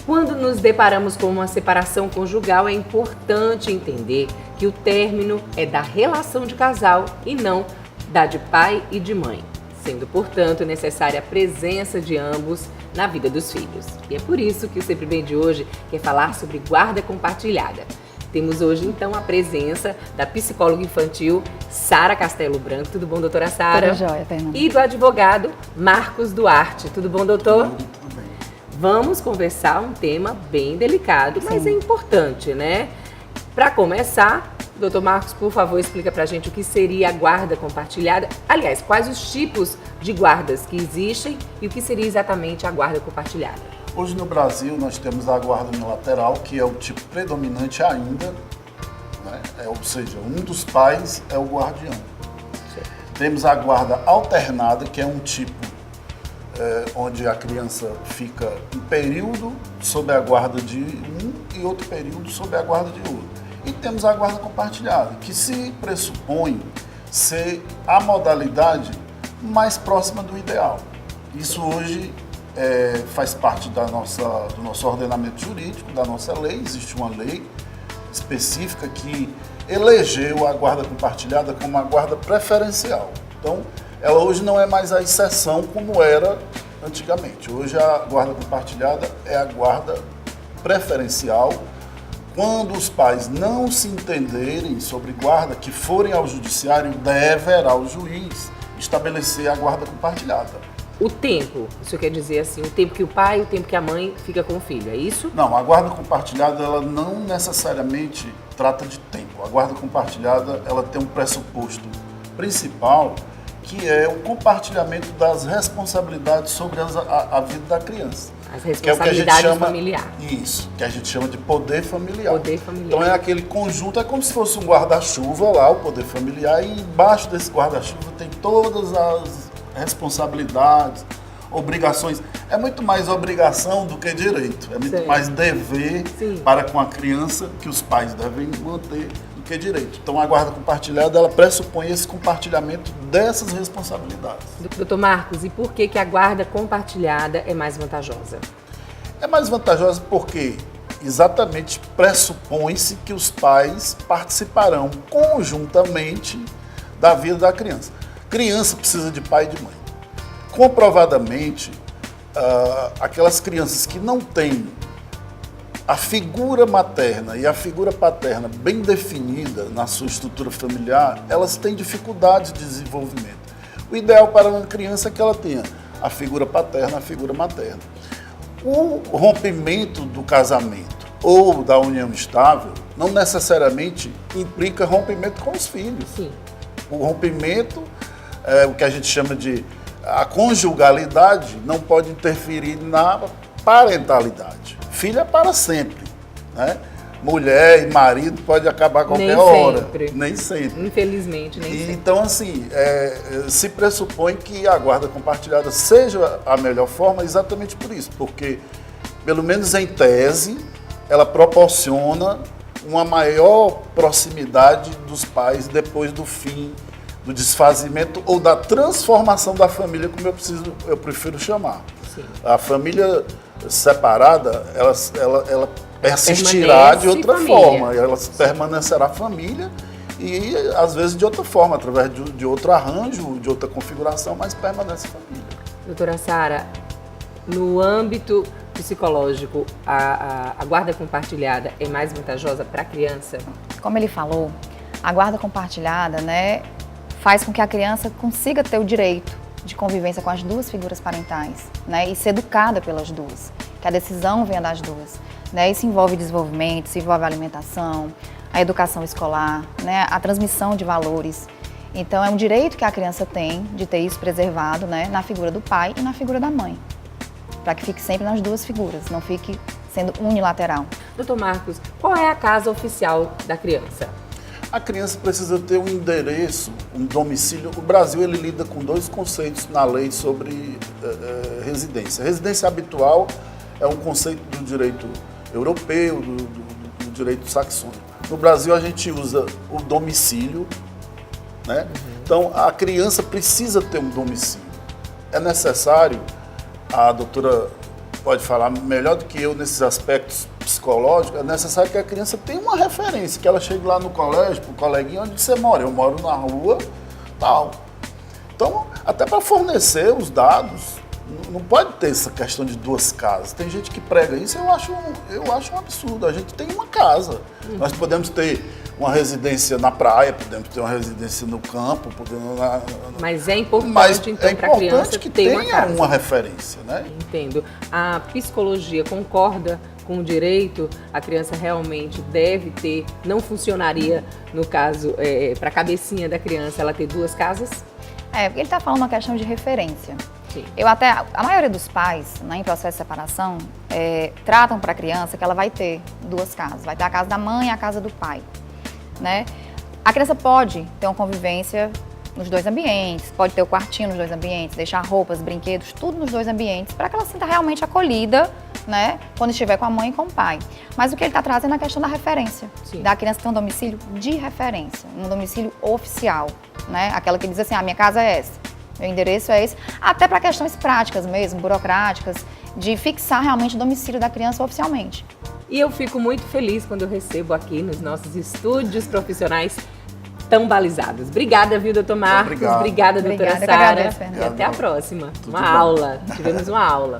Quando nos deparamos com uma separação conjugal, é importante entender que o término é da relação de casal e não da de pai e de mãe, sendo, portanto, necessária a presença de ambos na vida dos filhos. E é por isso que o Sempre Bem de hoje quer falar sobre guarda compartilhada. Temos hoje, então, a presença da psicóloga infantil Sara Castelo Branco. Tudo bom, doutora Sara? Tudo jóia, Fernanda. E do advogado Marcos Duarte. Tudo bom, doutor? Tudo bem. Vamos conversar um tema bem delicado, mas é importante, né? Para começar, doutor Marcos, por favor, explica pra gente o que seria a guarda compartilhada. Aliás, quais os tipos de guardas que existem e o que seria exatamente a guarda compartilhada. Hoje no Brasil nós temos a guarda unilateral, que é o tipo predominante ainda, né? Ou seja, um dos pais é o guardião. Certo. Temos a guarda alternada, que é um tipo onde a criança fica um período sob a guarda de um e outro período sob a guarda de outro. E temos a guarda compartilhada, que se pressupõe ser a modalidade mais próxima do ideal. Isso hoje faz parte do nosso ordenamento jurídico, da nossa lei. Existe uma lei específica que elegeu a guarda compartilhada como a guarda preferencial. Então, ela hoje não é mais a exceção como era antigamente. Hoje a guarda compartilhada é a guarda preferencial. Quando os pais não se entenderem sobre guarda, que forem ao judiciário, deverá o juiz estabelecer a guarda compartilhada. O tempo, isso quer dizer assim, o tempo que o pai e o tempo que a mãe fica com o filho, é isso? Não, a guarda compartilhada ela não necessariamente trata de tempo. A guarda compartilhada ela tem um pressuposto principal, que é o compartilhamento das responsabilidades sobre a vida da criança. As Que é o que a gente responsabilidades chama, familiares. Isso, que a gente chama de poder familiar. Poder familiar. Então é aquele conjunto, é como se fosse um guarda-chuva lá, o poder familiar, e embaixo desse guarda-chuva tem todas as responsabilidades, obrigações. É muito mais obrigação do que direito, é muito Certo. mais dever Sim. para com a criança que os pais devem manter do que direito. Então a guarda compartilhada, ela pressupõe esse compartilhamento dessas responsabilidades. Doutor Marcos, e por que a guarda compartilhada é mais vantajosa? É mais vantajosa porque exatamente pressupõe-se que os pais participarão conjuntamente da vida da criança. Criança precisa de pai e de mãe. Comprovadamente, aquelas crianças que não têm a figura materna e a figura paterna bem definida na sua estrutura familiar, elas têm dificuldade de desenvolvimento. O ideal para uma criança é que ela tenha a figura paterna, a figura materna. O rompimento do casamento ou da união estável não necessariamente implica rompimento com os filhos. Sim. O rompimento, o que a gente chama de a conjugalidade, não pode interferir na parentalidade. Filho é para sempre, né? Mulher e marido pode acabar a qualquer Nem hora. sempre. Nem sempre. Infelizmente, nem sempre. Então, assim, se pressupõe que a guarda compartilhada seja a melhor forma exatamente por isso, porque, pelo menos em tese, ela proporciona uma maior proximidade dos pais depois do fim, do desfazimento ou da transformação da família, como eu prefiro chamar. Sim. A família separada, ela persistirá de outra família. forma, ela permanecerá família e, às vezes, de outra forma, através de outro arranjo, de outra configuração, mas permanece família. Doutora Sara, no âmbito psicológico, a guarda compartilhada é mais vantajosa para a criança? Como ele falou, a guarda compartilhada, né, faz com que a criança consiga ter o direito de convivência com as duas figuras parentais, né, e ser educada pelas duas, que a decisão venha das duas. Né? Isso envolve desenvolvimento, isso envolve a alimentação, a educação escolar, né, a transmissão de valores. Então, é um direito que a criança tem de ter isso preservado, né, na figura do pai e na figura da mãe, para que fique sempre nas duas figuras, não fique sendo unilateral. Doutor Marcos, qual é a casa oficial da criança? A criança precisa ter um endereço, um domicílio. O Brasil ele lida com dois conceitos na lei sobre residência. Residência habitual é um conceito do direito europeu, do direito saxônico. No Brasil a gente usa o domicílio, né? Então a criança precisa ter um domicílio. É necessário, a doutora pode falar melhor do que eu nesses aspectos psicológicos. É necessário que a criança tenha uma referência, que ela chegue lá no colégio, pro coleguinha, onde você mora. Eu moro na rua, tal. Então, até para fornecer os dados, não pode ter essa questão de 2 casas. Tem gente que prega isso, eu acho um absurdo. A gente tem uma casa. Nós podemos ter uma residência na praia, podemos ter uma residência no campo, Mas é importante, então, para a criança que ter uma tenha casa. uma referência, né? Entendo. A psicologia concorda com o direito? A criança realmente deve ter, não funcionaria, no caso, para a cabecinha da criança, ela ter 2 casas? Porque ele está falando uma questão de referência. Sim. A maioria dos pais, né, em processo de separação, tratam para a criança que ela vai ter 2 casas. Vai ter a casa da mãe e a casa do pai, né? A criança pode ter uma convivência nos 2 ambientes, pode ter o quartinho nos 2 ambientes, deixar roupas, brinquedos, tudo nos 2 ambientes, para que ela se sinta realmente acolhida, né, quando estiver com a mãe e com o pai. Mas o que ele está trazendo é a questão da referência, Sim. da criança ter um domicílio de referência, um domicílio oficial, né? Aquela que diz assim, minha casa é essa, meu endereço é esse, até para questões práticas mesmo, burocráticas, de fixar realmente o domicílio da criança oficialmente. E eu fico muito feliz quando eu recebo aqui nos nossos estúdios profissionais tão balizados. Obrigada, viu, doutor Marcos? Obrigado. Obrigada, doutora Obrigada, eu que Sara. agradeço, Fernanda. E até a próxima. Tudo Uma bom. aula. Tivemos uma aula.